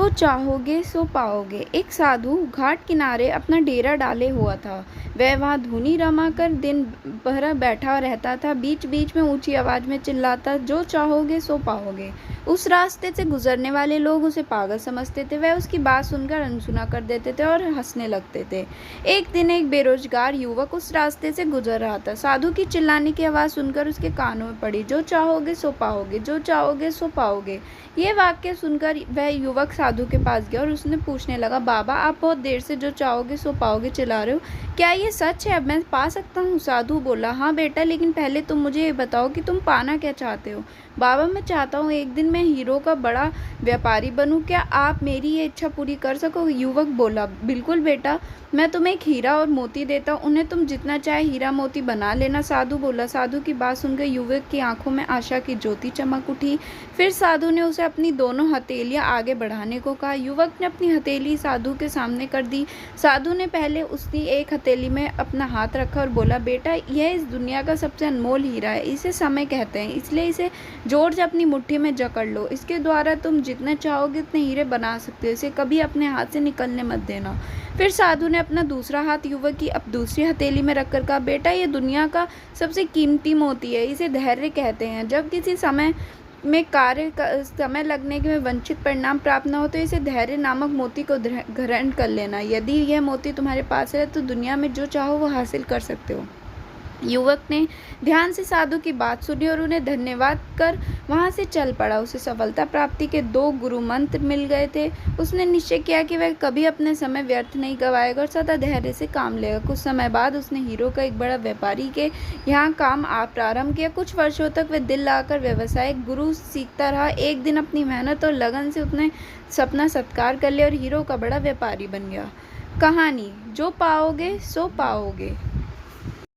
जो चाहोगे सो पाओगे। एक साधु घाट किनारे अपना डेरा डाले हुआ था। वह वहाँ धूनी रमाकर दिन भर बैठा रहता था। बीच बीच में ऊंची आवाज में चिल्लाता, जो चाहोगे सो पाओगे। उस रास्ते से गुजरने वाले लोग उसे पागल समझते थे। वह उसकी बात सुनकर अनसुना कर देते थे और हंसने लगते थे। एक दिन एक बेरोजगार युवक उस रास्ते से गुजर रहा था। साधु की चिल्लाने की आवाज़ सुनकर उसके कानों में पड़ी, जो चाहोगे सो पाओगे, जो चाहोगे सो पाओगे। यह वाक्य सुनकर वह युवक साधु के पास गया और उसने पूछने लगा, बाबा आप बहुत देर से जो चाहोगे सो पाओगे चिल्ला रहे हो, क्या ये सच है? अब मैं पा सकता हूँ? साधु बोला, हाँ बेटा, लेकिन पहले तुम मुझे ये बताओ कि तुम पाना क्या चाहते हो। बाबा मैं चाहता हूँ एक दिन मैं हीरो का बड़ा व्यापारी बनूं, क्या आप मेरी ये इच्छा पूरी कर सकोगे? युवक बोला, बिल्कुल बेटा, मैं तुम्हें एक हीरा और मोती देता हूँ, उन्हें तुम जितना चाहे हीरा मोती बना लेना। साधु बोला। साधु की बात सुनकर युवक की आंखों में आशा की ज्योति चमक उठी। फिर साधु ने उसे अपनी दोनों हथेलियां आगे बढ़ाने को कहा। युवक ने अपनी हथेली साधु के सामने कर दी। साधु ने पहले उसकी एक हथेली में अपना हाथ रखा और बोला, बेटा यह इस दुनिया का सबसे अनमोल हीरा है, इसे समय कहते हैं, इसलिए इसे जोर से अपनी मुट्ठी में जकड़ लो। इसके द्वारा तुम जितने चाहोगे उतने हीरे बना सकते हो, इसे कभी अपने हाथ से निकलने मत देना। फिर साधु ने अपना दूसरा हाथ युवक की अब दूसरी हथेली में रखकर कहा, बेटा ये दुनिया का सबसे कीमती मोती है, इसे धैर्य कहते हैं। जब किसी समय में कार्य समय लगने के में वंचित परिणाम प्राप्त न हो तो इसे धैर्य नामक मोती को ग्रहण कर लेना। यदि यह मोती तुम्हारे पास है तो दुनिया में जो चाहो वो हासिल कर सकते हो। युवक ने ध्यान से साधु की बात सुनी और उन्हें धन्यवाद कर वहां से चल पड़ा। उसे सफलता प्राप्ति के 2 गुरु मंत्र मिल गए थे। उसने निश्चय किया कि वह कभी अपने समय व्यर्थ नहीं गवाएगा और सदा धैर्य से काम लेगा। कुछ समय बाद उसने हीरो का एक बड़ा व्यापारी के यहाँ काम प्रारंभ किया। कुछ वर्षों तक वह दिल लगाकर व्यवसायिक गुरु सीखता रहा। एक दिन अपनी मेहनत और लगन से उसने सपना साकार कर लिया और हीरो का बड़ा व्यापारी बन गया। कहानी, जो पाओगे सो पाओगे।